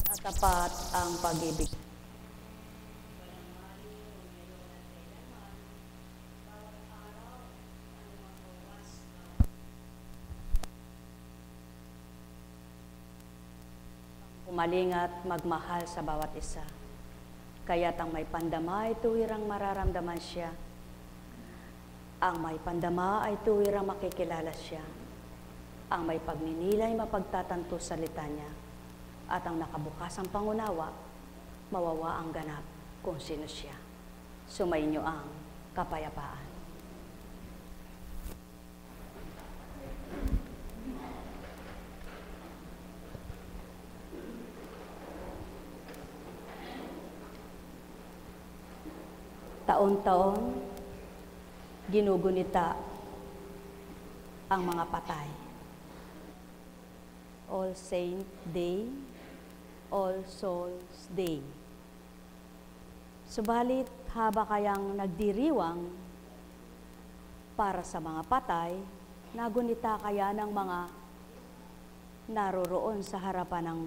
at tapat ang pag-ibig. Pumaling at magmahal sa bawat isa. Kaya't ang may pandama ay tuwirang mararamdaman siya. Ang may pandama ay tuwirang makikilala siya. Ang may pagninilay mapagtatanto salita niya. At ang nakabukasang pangunawa, mawawa ang ganap kung sino siya. Sumainyo ang kapayapaan. Taon-taon, ginugunita ang mga patay. All Saints Day, All Souls Day. Subalit, haba kayang nagdiriwang para sa mga patay, nagunita kaya ng mga naroroon sa harapan ng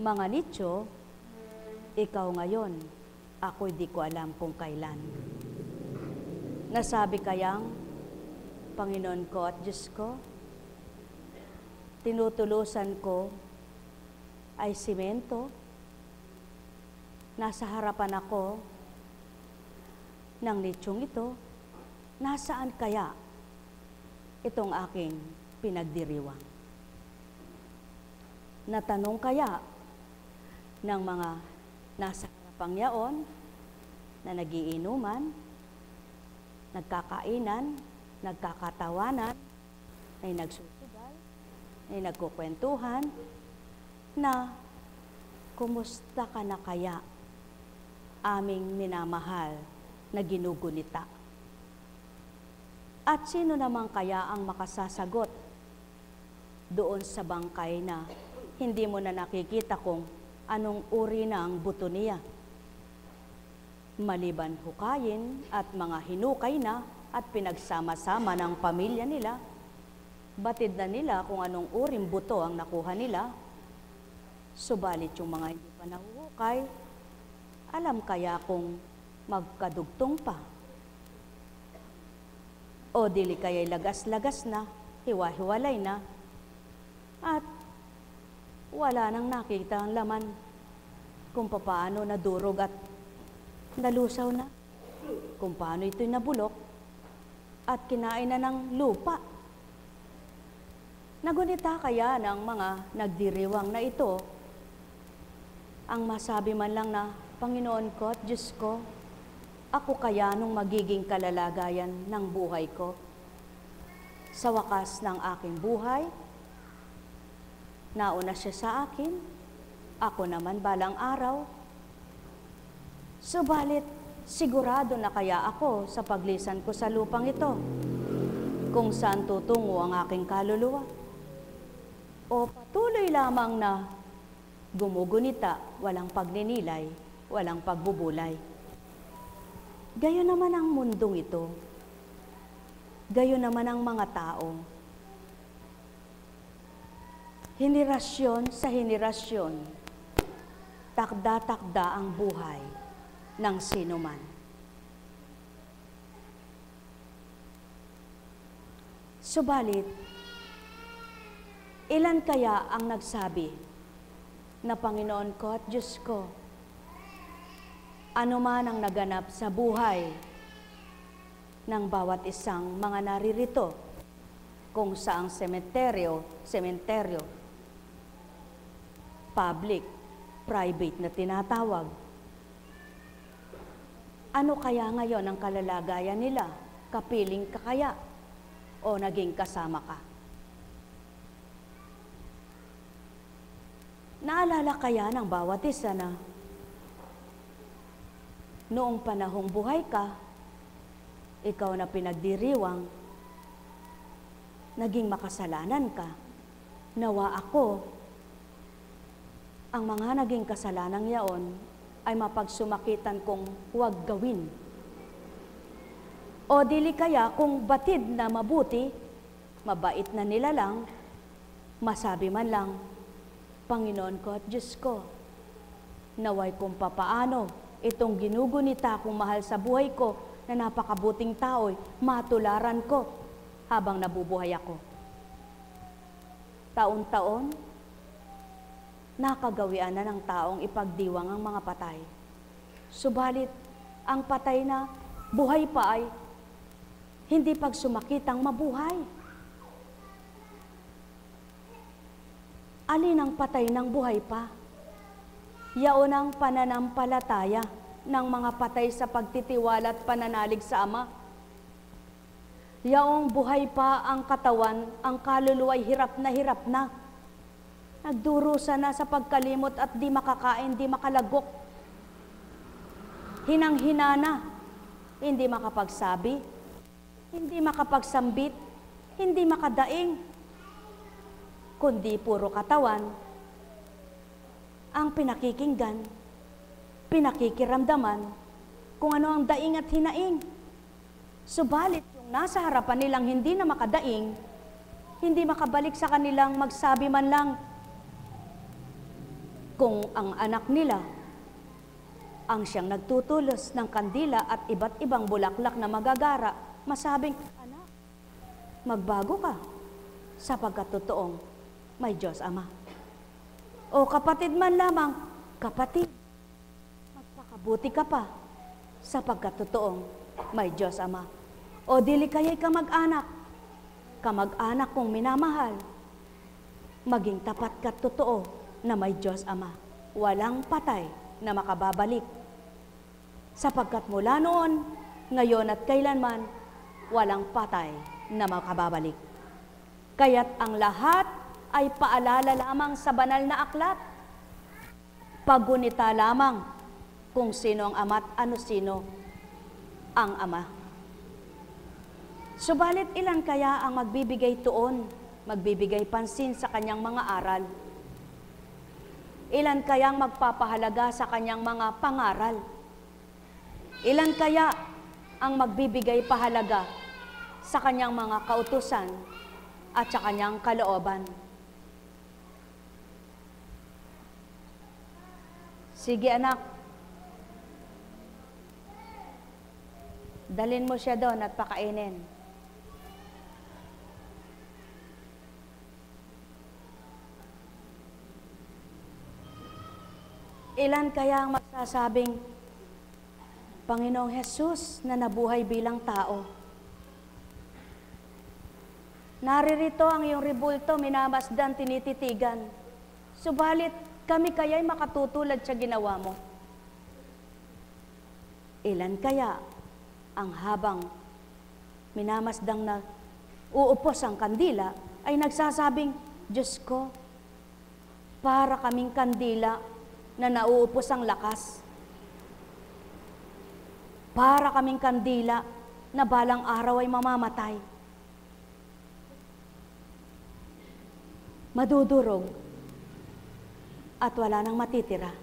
mga nicho, ikaw ngayon, ako'y di ko alam kung kailan. Nasabi kayang, Panginoon ko at Diyos ko, tinutulusan ko ay simento, nasa harapan ako ng nichong ito, nasaan kaya itong aking pinagdiriwang? Natanong kaya ng mga nasa pangyaon na nagiinuman, nagkakainan, nagkakatawanan, ay nagsusugal, ay nagkukwentuhan, na kumusta ka na kaya aming minamahal na ginugunita? At sino naman kaya ang makasasagot doon sa bangkay na hindi mo na nakikita kung anong uri na ang buto niya? Maliban hukayin at mga hinukay na at pinagsama-sama ng pamilya nila, batid na nila kung anong uring buto ang nakuha nila. Subalit yung mga hindi pa nahuhukay, alam kaya kung magkadugtong pa? O dili kaya'y lagas-lagas na, hiwa-hiwalay na, at wala nang nakita ang laman kung paano nadurog at nalusaw na, kung paano ito'y nabulok at kinain na ng lupa. Nagunita kaya ng mga nagdiriwang na ito ang masabi man lang na, Panginoon ko at Diyos ko, ako kaya nung magiging kalalagayan ng buhay ko? Sa wakas ng aking buhay, nauna siya sa akin, ako naman balang araw. Subalit, sigurado na kaya ako sa paglisan ko sa lupang ito, kung saan tutungo ang aking kaluluwa? O patuloy lamang na gumugunita, walang pagninilay, walang pagbubulay? Gayon naman ang mundong ito. Gayon naman ang mga tao. Henerasyon sa henerasyon, takda-takda ang buhay ng sinuman. Subalit, ilan kaya ang nagsabi na Panginoon ko at Diyos ko, ano man ang naganap sa buhay ng bawat isang mga naririto, kung saang sementeryo, public, private na tinatawag, ano kaya ngayon ang kalalagayan nila? Kapiling ka kaya? O naging kasama ka? Naalala kaya ng bawat isa na noong panahong buhay ka, ikaw na pinagdiriwang, naging makasalanan ka, nawa ako, ang mga naging kasalanan yaon ay mapagsumakitan kong huwag gawin. O dili kaya kung batid na mabuti, mabait na nila lang, masabi man lang, Panginoon ko at Diyos ko, naway kung papaano itong ginugunita kong mahal sa buhay ko na napakabuting tao'y matularan ko habang nabubuhay ako. Taon-taon, nakagawian na ng taong ipagdiwang ang mga patay. Subalit, ang patay na buhay pa ay hindi pagsumakitang mabuhay. Alin ang patay ng buhay pa? Yaon ang pananampalataya ng mga patay sa pagtitiwala at pananalig sa Ama. Yaong buhay pa ang katawan, ang kaluluwa'y hirap na. Nagdurusa na sa pagkalimot at di makakain, di makalagok. Hinang-hina na, hindi makapagsabi, hindi makapagsambit, hindi makadaing, kundi puro katawan ang pinakikinggan, pinakikiramdaman kung ano ang daing at hinaing. Subalit yung nasa harapan nilang hindi na makadaing, hindi makabalik sa kanilang magsabi man lang kung ang anak nila ang siyang nagtutulos ng kandila at iba't ibang bulaklak na magagara, masabing, anak, magbago ka sapagkat totoong may Diyos Ama. O kapatid man lamang, kapatid, magpakabuti ka pa sapagkat totoong may Diyos Ama. O dili kaya'y kamag-anak kong minamahal, maging tapat ka totoo na may Diyos Ama. Walang patay na makababalik. Sapagkat mula noon, ngayon at kailanman, walang patay na makababalik. Kaya't ang lahat ay paalala lamang sa banal na aklat. Paggunita lamang kung sino ang Ama at ano sino ang Ama. Subalit ilan kaya ang magbibigay tuon, magbibigay pansin sa kanyang mga aral? Ilan kayang magpapahalaga sa kanyang mga pangaral? Ilan kaya ang magbibigay pahalaga sa kanyang mga kautusan at sa kanyang kalooban? Sige anak, dalhin mo siya doon at pakainin. Ilan kaya ang magsasabing, Panginoong Jesus na nabuhay bilang tao. Naririto ang iyong rebulto, minamasdan, tinititigan. Subalit, kami kaya'y makatutulad sa ginawa mo. Ilan kaya ang habang minamasdang na uupos ang kandila, ay nagsasabing, Diyos ko, para kaming kandila na nauupos ang lakas. Para kaming kandila na balang araw ay mamamatay. Madudurog at wala nang matitira.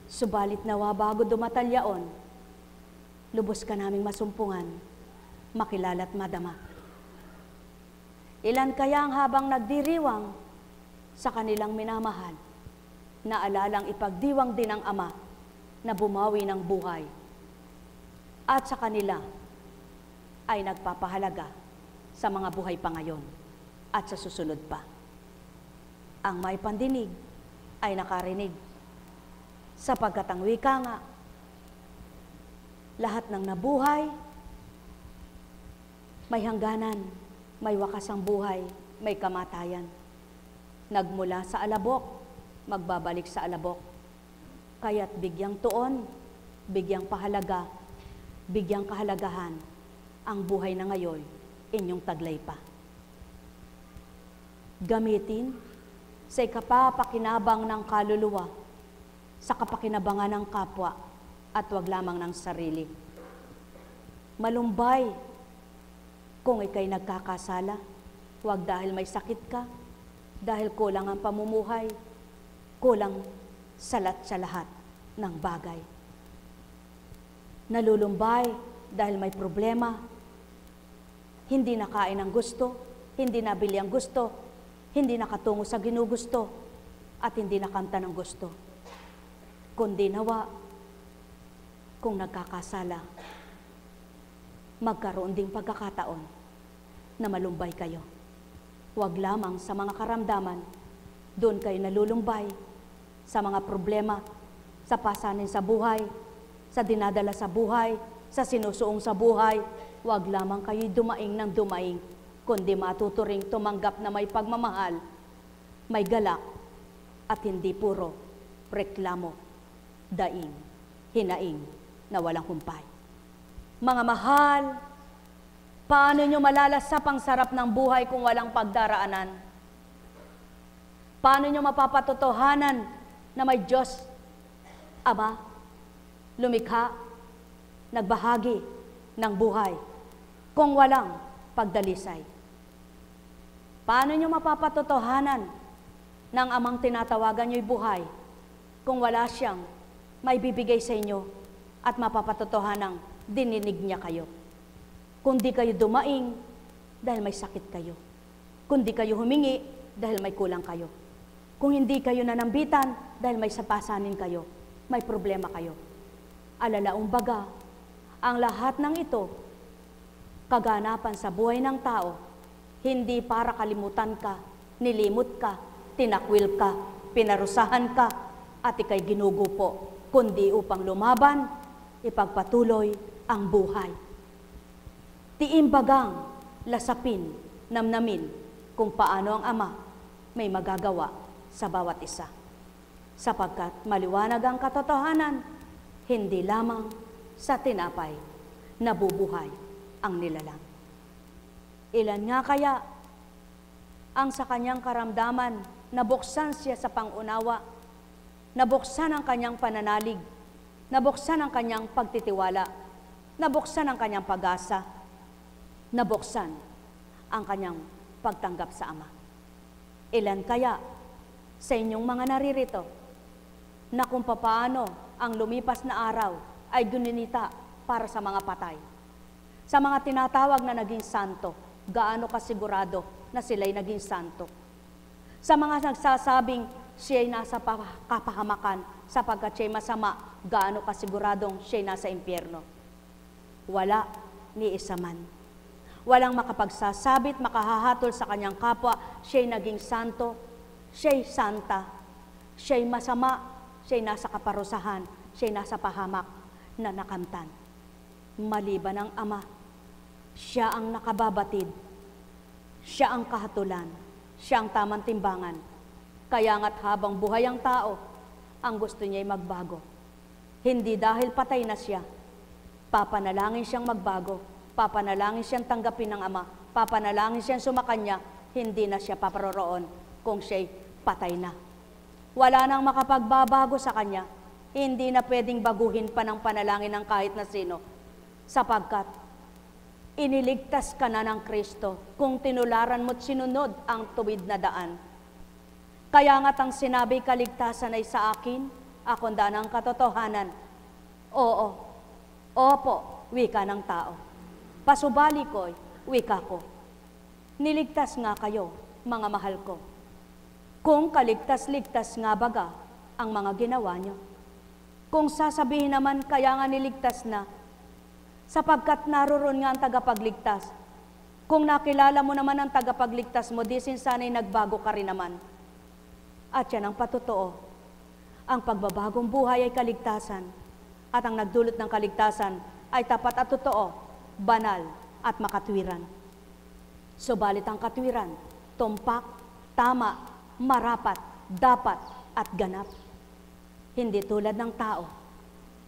Subalit nawa bago dumatalyaon, lubos ka naming masumpungan, makilala at madama. Ilan kaya ang habang nagdiriwang sa kanilang minamahal, naalalang ipagdiwang din ng Ama na bumawi ng buhay at sa kanila ay nagpapahalaga sa mga buhay pa ngayon at sa susunod pa. Ang may pandinig ay nakarinig, sapagkat ang wika nga, lahat ng nabuhay, may hangganan, may wakas ang buhay, may kamatayan. Nagmula sa alabok, magbabalik sa alabok. Kaya't bigyang tuon, bigyang pahalaga, bigyang kahalagahan ang buhay na ngayon, inyong taglay pa. Gamitin sa ikapapakinabang ng kaluluwa, sa kapakinabangan ng kapwa, at wag lamang ng sarili. Malumbay kung ikay nagkakasala, wag dahil may sakit ka, dahil kulang ang pamumuhay, kulang salat sa lahat ng bagay. Nalulumbay dahil may problema, hindi nakain ang gusto, hindi nabili ang gusto, hindi nakatungo sa ginugusto, at hindi nakanta ng gusto. Kundi nawa, kung nagkakasala, magkaroon ding pagkakataon na malumbay kayo. Huwag lamang sa mga karamdaman, doon kayo nalulumbay sa mga problema, sa pasanin sa buhay, sa dinadala sa buhay, sa sinusuong sa buhay. Huwag lamang kayo dumaing ng dumaing, kundi matuturing tumanggap na may pagmamahal, may galak, at hindi puro reklamo, daing, hinaing na walang humpay. Mga mahal, paano nyo malalasap ang sarap ng buhay kung walang pagdaraanan? Paano nyo mapapatotohanan na may Diyos, Ama, lumikha, nagbahagi ng buhay kung walang pagdalisay? Paano nyo mapapatotohanan ng Amang tinatawagan nyo'y buhay kung wala siyang may bibigay sa inyo at mapapatotohanang dininig niya kayo? Kundi kayo dumaing dahil may sakit kayo. Kundi kayo humingi dahil may kulang kayo. Kung hindi kayo nanambitan dahil may sapasanin kayo, may problema kayo. Alalaong baga, ang lahat ng ito, kaganapan sa buhay ng tao, hindi para kalimutan ka, nilimot ka, tinakwil ka, pinarusahan ka, at ikay ginugupo, kundi upang lumaban, ipagpatuloy ang buhay. Tiimbagang, lasapin, namnamin kung paano ang Ama may magagawa sa bawat isa. Sapagkat maliwanag ang katotohanan, hindi lamang sa tinapay nabubuhay ang nilalang. Ilan nga kaya ang sa kanyang karamdaman nabuksan siya sa pangunawa, nabuksan ang kanyang pananalig, nabuksan ang kanyang pagtitiwala, nabuksan ang kanyang pag-asa, nabuksan ang kanyang pagtanggap sa Ama. Ilan kaya sa inyong mga naririto na kung papaano ang lumipas na araw ay guninita para sa mga patay? Sa mga tinatawag na naging santo, gaano kasigurado na sila'y naging santo? Sa mga nagsasabing siya'y nasa kapahamakan sapagkat siya'y masama, gaano kasiguradong siya'y nasa impyerno? Wala ni isa man. Walang makapagsasabit, makahahatol sa kanyang kapwa, siya'y naging santo, siya'y santa, siya'y masama, siya'y nasa kaparusahan, siya'y nasa pahamak na nakamtan. Maliban ang Ama, siya ang nakababatid, siya ang kahatulan, siya ang tamang timbangan. Kaya nga't habang buhay ang tao, ang gusto niya'y magbago. Hindi dahil patay na siya, papanalangin siyang magbago, papanalangin siyang tanggapin ng Ama, papanalangin siyang sumakanya, hindi na siya paparoroon kung siya'y patay na. Wala nang makapagbabago sa kanya, hindi na pwedeng baguhin pa ng panalangin ng kahit na sino, sapagkat iniligtas ka na ng Kristo kung tinularan mo't sinunod ang tuwid na daan. Kaya nga't ang sinabi kaligtasan ay sa akin, akong daan ang katotohanan. Oo, opo, wika ng tao. Pasubali ko'y wika ko. Niligtas nga kayo, mga mahal ko. Kung kaligtas-ligtas nga baga ang mga ginawa nyo. Kung sasabihin naman kaya nga niligtas na, sapagkat naroon nga ang tagapagligtas. Kung nakilala mo naman ang tagapagligtas mo, di sinsana'y nagbago ka rin naman. At yan ang patotoo. Ang pagbabagong buhay ay kaligtasan, at ang nagdulot ng kaligtasan ay tapat at totoo, banal at makatwiran. Subalit ang katwiran, tumpak, tama, marapat, dapat, at ganap. Hindi tulad ng tao,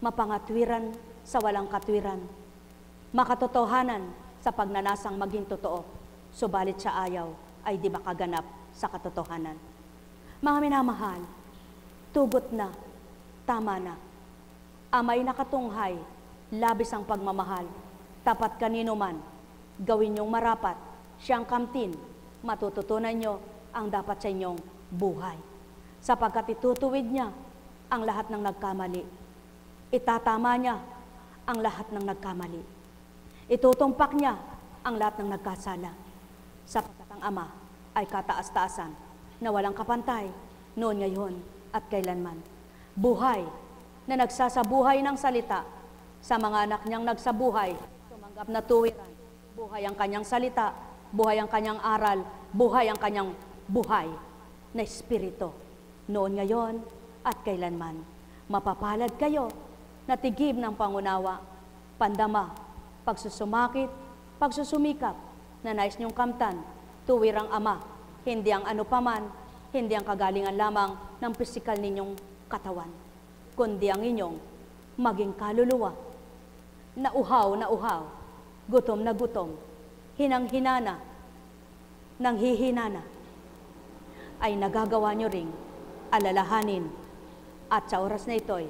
mapangatwiran sa walang katwiran, makatotohanan sa pagnanasang maging totoo, subalit sa ayaw ay di makaganap sa katotohanan. Mga minamahal, tugot na, tama na. Amay nakatunghay, labis ang pagmamahal, tapat kanino man, gawin niyong marapat, siyang kamtin, matututunan niyo ang dapat sa inyong buhay. Sapagkat itutuwid niya ang lahat ng nagkamali. Itatama niya ang lahat ng nagkamali. Itutumpak niya ang lahat ng nagkasala. Sapagkat ang Ama ay kataas-taasan na walang kapantay, noon, ngayon, at kailanman. Buhay na nagsasabuhay ng salita sa mga anak niyang nagsabuhay, tumanggap na tuwiran. Buhay ang kanyang salita, buhay ang kanyang aral, buhay ang kanyang buhay na espiritu. Noon, ngayon, at kailanman. Mapapalad kayo na tigib ng pangunawa, pandama, pagsusumakit, pagsusumikap, na nais niyong kamtan, tuwirang Ama, hindi ang ano paman, hindi ang kagalingan lamang ng pisikal ninyong katawan, kundi ang inyong maging kaluluwa, na uhaw, gutom na gutom, hinang-hinana, nang hihinana, ay nagagawa nyo ring alalahanin, at sa oras na ito'y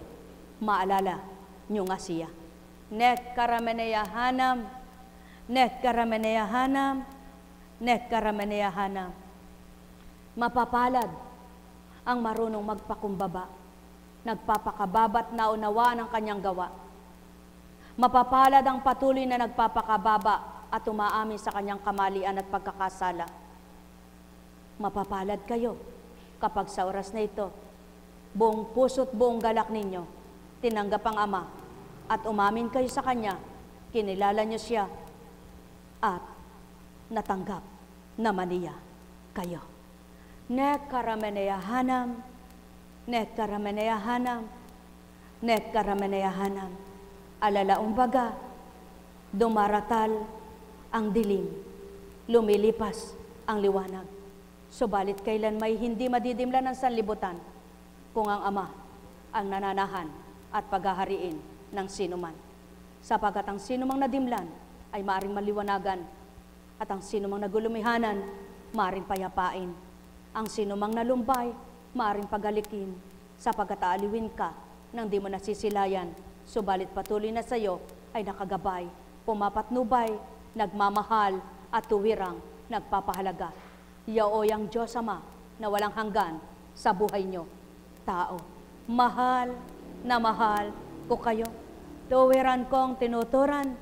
maalala nyo nga siya. Net karameneyahanam, net karameneyahanam, net karameneyahanam. Mapapalad ang marunong magpakumbaba, nagpapakababa't naunawa ng kanyang gawa. Mapapalad ang patuloy na nagpapakababa at umaamin sa kanyang kamalian at pagkakasala. Mapapalad kayo kapag sa oras na ito, buong puso't buong galak ninyo, tinanggap ang Ama at umamin kayo sa Kanya, kinilala niyo siya at natanggap naman niya kayo. Net karameneyahanam, net karameneyahanam, net karameneyahanam. Alalaong baga, dumaratal ang dilim, lumilipas ang liwanag. Subalit kailan may hindi madidimlan ng sanlibutan kung ang Ama ang nananahan at paghahariin ng sinuman. Sapagkat ang sinumang nadimlan ay maaring maliwanagan at ang sinumang nagulumihanan maaring payapain. Ang sinumang nalumbay maaring pagalikin sapagkat aaliwin ka nang di mo nasisilayan. Subalit patuloy na sa iyo ay nakagabay, pumapatnubay, nagmamahal at tuwirang nagpapahalaga. Yaoy ang Diyos Ama na walang hanggan sa buhay nyo. Tao, mahal na mahal ko kayo. Tuwiran kong tinuturan,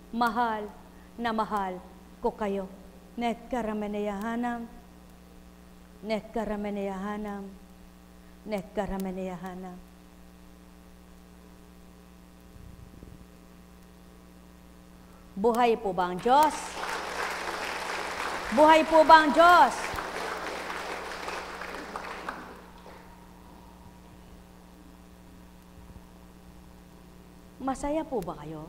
mahal na mahal ko kayo. Net karameneyahanam, net karameneyahanam, net karameneyahanam. Buhay po ba ang Diyos? Buhay po ba ang Diyos? Masaya po ba kayo?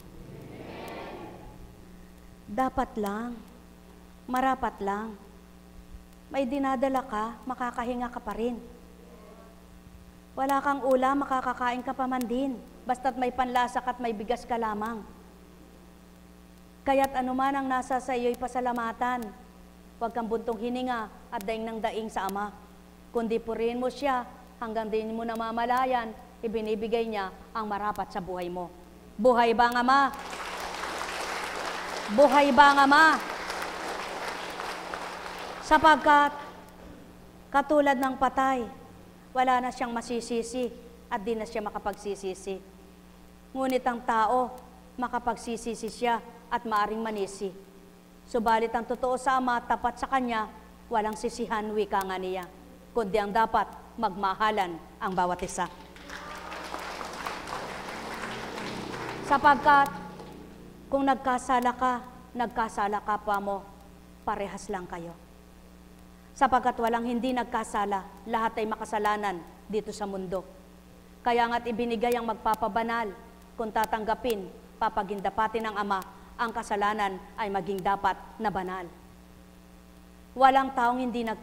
Dapat lang, marapat lang. May dinadala ka, makakahinga ka pa rin. Wala kang ulam, makakakain ka pa man din. Basta't may panlasak at may bigas ka lamang. Kaya't anuman ang nasa sa iyo'y pasalamatan. Huwag kang buntong hininga at daing ng daing sa Ama. Kundi purihin mo siya hanggang din mo namamalayan, ibinibigay niya ang marapat sa buhay mo. Buhay ba ang Ama? Buhay ba ang Ama? Sapagkat katulad ng patay, wala na siyang masisisi at di na siya makapagsisisi. Ngunit ang tao, makapagsisisi siya at maaring manisi. Subalit ang totoo sa Ama, tapat sa Kanya, walang sisihan, wika nga niya, kundi ang dapat magmahalan ang bawat isa. Sapagkat kung nagkasala ka pa mo, parehas lang kayo. Sapagkat walang hindi nagkasala, lahat ay makasalanan dito sa mundo. Kaya nga't ibinigay ang magpapabanal, kung tatanggapin, papagindapatin ng Ama, ang kasalanan ay maging dapat na banal. Walang taong hindi nagkasala.